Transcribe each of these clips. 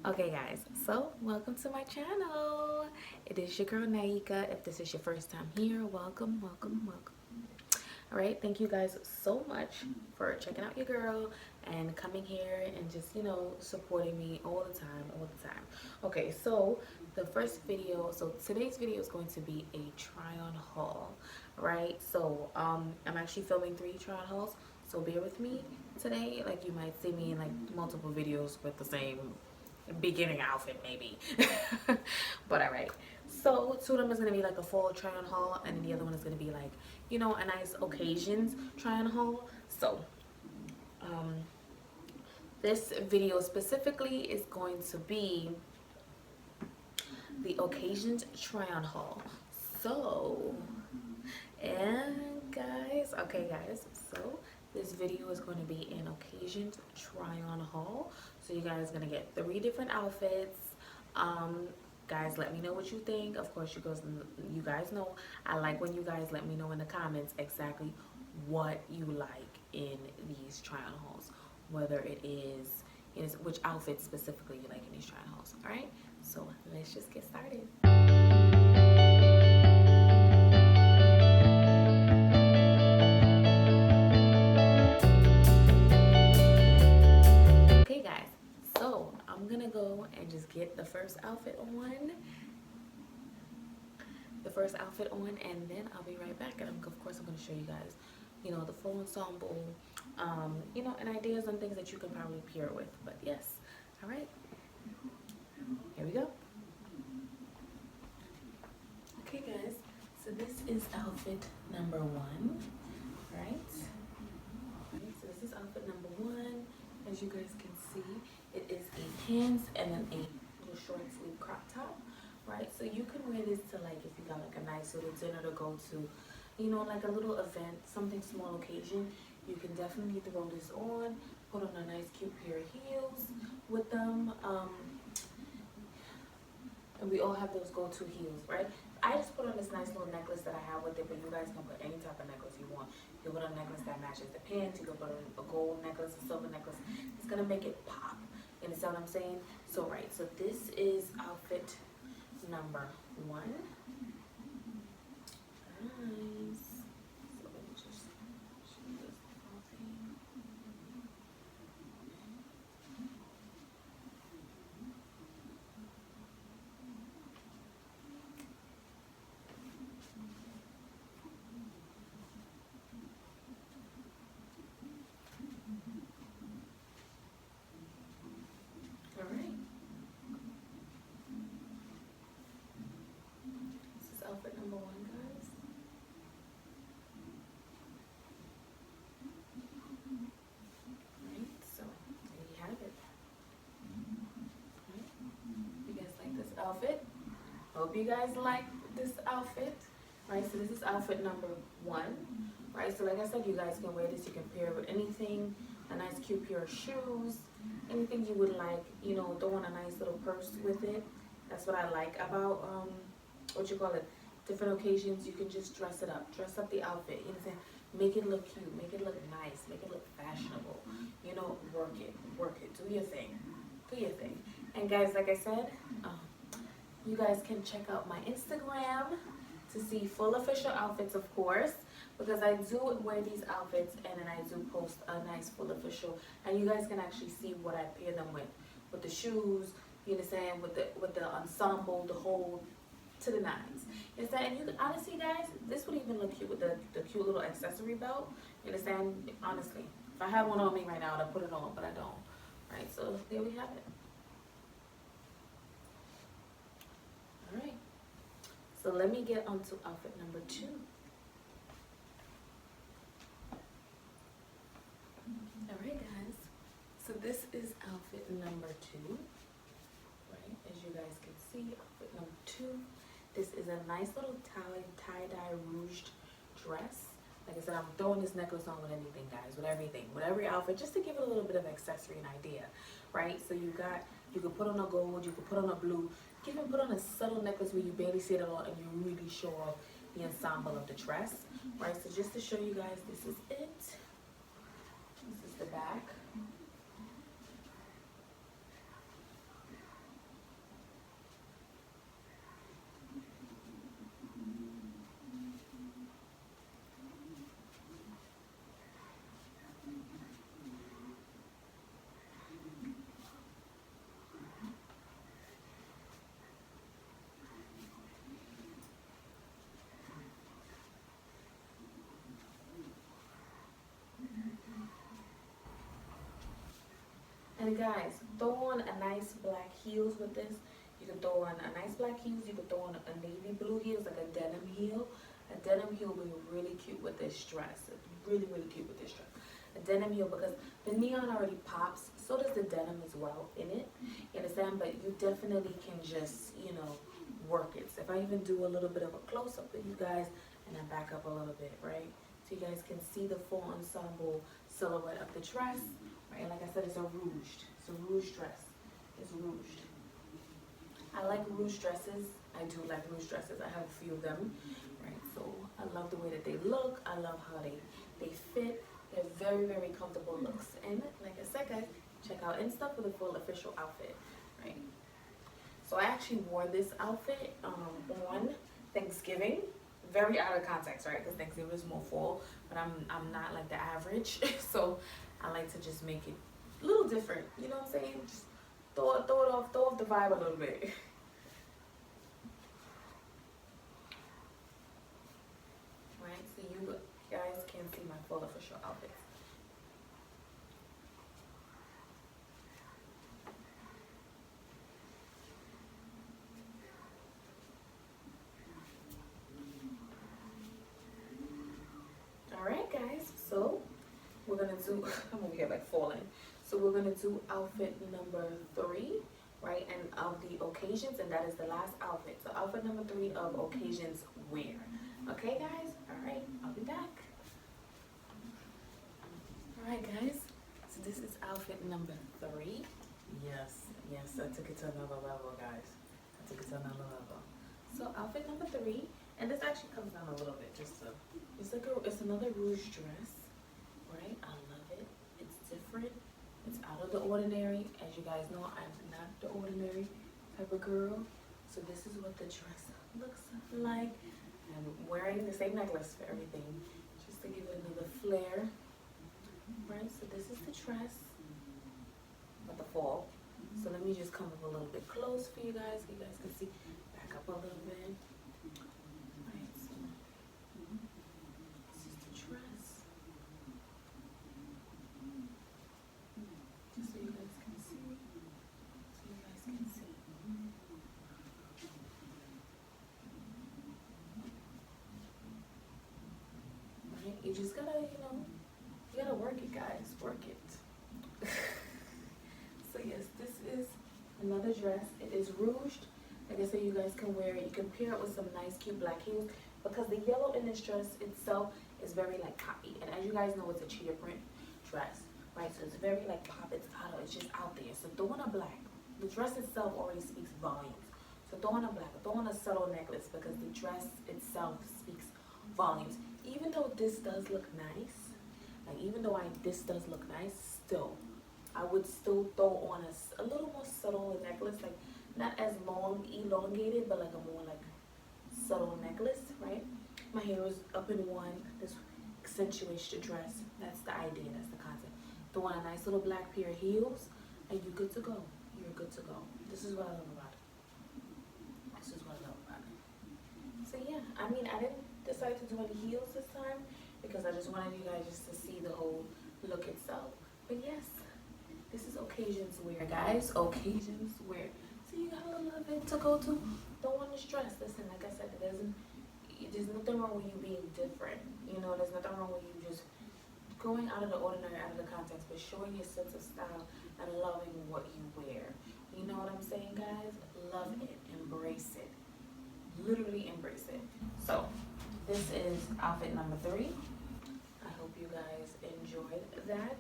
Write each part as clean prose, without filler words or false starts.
Okay guys, so welcome to my channel. It is your girl Naika. If this is your first time here, welcome. All right, thank you guys so much for checking out your girl and coming here and just, supporting me all the time. Okay, so the first video, so today's video is going to be a try on haul, right? So I'm actually filming 3 try on hauls, so bear with me today. Like, you might see me in like multiple videos with the same beginning outfit maybe. But all right, so 2 of them is going to be like a full try on haul, and then the other one is going to be like, a nice occasions try on haul. So um this video specifically is going to be the occasions try on haul. So, and guys, okay guys, so this video is going to be an occasions try on haul. So you guys are going to get 3 different outfits. um Guys, let me know what you think. Of course, you guys know I like when you guys let me know in the comments exactly what you like in these try on hauls, whether it is which outfit specifically you like in these try on hauls. All right, so let's just get started. Okay guys, so I'm gonna go and just get the first outfit on, and then I'll be right back. And of course I'm gonna show you guys, the full ensemble, and ideas on things that you can probably pair with. But yes, all right, here we go. Okay guys, so this is outfit number one, right? So this is outfit number one. As you guys can see, it is a pants and then a little short sleeve crop top, right? So you can wear this to, like, if you got like a nice little dinner to go to, like a little event, something small occasion. You can definitely throw this on, put on a nice cute pair of heels with them. And we all have those go-to heels, right? I just put on this nice little necklace that I have with it, but you guys can put any type of necklace you want. You can put on a necklace that matches the pants. You can put on a gold necklace, a silver necklace. It's gonna make it pop. You understand what I'm saying? So right, so this is outfit number one. Nice. So let me just show you this whole thing. All right. This is outfit number one, guys. Right, so there you have it. Right. You guys like this outfit? Hope you guys like this outfit. Right, so this is outfit number one. Right, so like I said, you guys can wear this. You can pair it with anything, a nice cute pair of shoes, anything you would like. Throw on a nice little purse with it. That's what I like about what you call it, different occasions. You can just dress it up, dress up the outfit. You know what I'm saying? Make it look cute, make it look nice, make it look fashionable. Work it, do your thing, do your thing. And guys, like I said, you guys can check out my Instagram to see full official outfits, of course, because I do wear these outfits and then I do post a nice full official, and you guys can actually see what I pair them with the shoes. You understand? With the ensemble, the whole to the nines. You understand? And you can, honestly, guys, this would even look cute with the cute little accessory belt. You understand? Honestly, if I had one on me right now, I'd put it on, but I don't. Right? So there we have it. All right. So let me get on to outfit number two. All right, guys. So this is outfit number two. Right? As you guys can see, outfit number two. This is a nice little tie-dye rouged dress. Like I said, I'm throwing this necklace on with anything, guys, with everything, with every outfit, just to give it a little bit of accessory and idea, right? So you could put on a gold, you could put on a blue, you can put on a subtle necklace where you barely see it at all and you really show off the ensemble of the dress, right? So just to show you guys, this is it. This is the back. And guys, throw on a nice black heels with this. You can throw on a nice black heels. You can throw on a navy blue heels, like a denim heel. A denim heel will be really cute with this dress. Really, really cute with this dress. A denim heel, because the neon already pops. So does the denim as well in it. You understand? But you definitely can just, you know, work it. So if I even do a little bit of a close-up with you guys, and then back up a little bit, right? So you guys can see the full ensemble silhouette of the dress, right? Like I said, it's a rouged. It's a rouge dress. It's rouged. I like rouge dresses. I do like rouge dresses. I have a few of them, right? So I love the way that they look. I love how they fit. They're very, very comfortable looks. And like I said, guys, check out Insta for the full official outfit, right? So I actually wore this outfit on Thanksgiving. Very out of context, right? Because Thanksgiving is more fall, but I'm not like the average. So I like to just make it a little different. You know what I'm saying? Just throw off the vibe a little bit. Right? So you guys can see my full official outfit. Alright guys, so we're gonna do, I'm over here like falling. So we're gonna do outfit number 3, right? And of the occasions, and that is the last outfit. So outfit number 3 of occasions wear. Okay guys? Alright, I'll be back. Alright guys, so this is outfit number 3. Yes, I took it to another level, guys. I took it to another level. So outfit number 3, and this actually comes down a little bit, it's another rouge dress, right? I love it. It's different. It's out of the ordinary. As you guys know, I'm not the ordinary type of girl. So this is what the dress looks like. I'm wearing the same necklace for everything, just to give it another flair, right? So this is the dress for the fall. So let me just come up a little bit close for you guys. You guys can see. Back up a little bit. Right, so this is the dress. Just so you guys can see. Right? You just gotta, you gotta work it, guys. Work it. So yes, this is another dress. It is rouged. Like I said, you guys can wear it. You can pair it with some nice, cute black heels, because the yellow in this dress itself is very like poppy. And as you guys know, it's a cheetah print dress, right? So it's very like pop. It's just out there. So throw on a black. The dress itself already speaks volumes. So throw on a black. Throw on a subtle necklace, because the dress itself speaks volumes. Even though this does look nice, like this does look nice, still, I would still throw on a little more subtle necklace, like not as long, elongated, but like a more like subtle necklace, right? My hair is up in one. This accentuates the dress. That's the idea. That's the concept. Throw on a nice little black pair of heels, and you're good to go. You're good to go. This is what I love about it. This is what I love about it. So yeah, I mean, I didn't decide to do any heels this time because I just wanted you guys just to see the whole look itself. But yes, this is occasions wear, guys. Occasions wear. So you got a little event to go to. Don't want to stress. Listen, like I said, there's nothing wrong with you being different. There's nothing wrong with you just going out of the ordinary, out of the context, but showing your sense of style and loving what you wear. You know what I'm saying, guys? Love it. Embrace it. Literally embrace it. So this is outfit number 3. I hope you guys enjoyed that.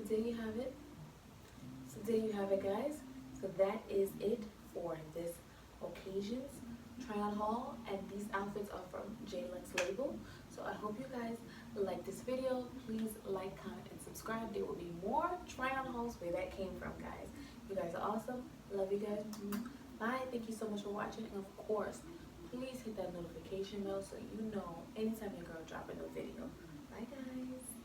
There you have it. So there you have it, guys. So that is it for this occasions try-on haul, and these outfits are from Jluxlabel. So I hope you guys like this video. Please like, comment, and subscribe. There will be more try-on hauls where that came from, guys. You guys are awesome. Love you guys. Bye. Thank you so much for watching, and of course, please hit that notification bell so you know anytime your girl drop a new video. Bye, guys.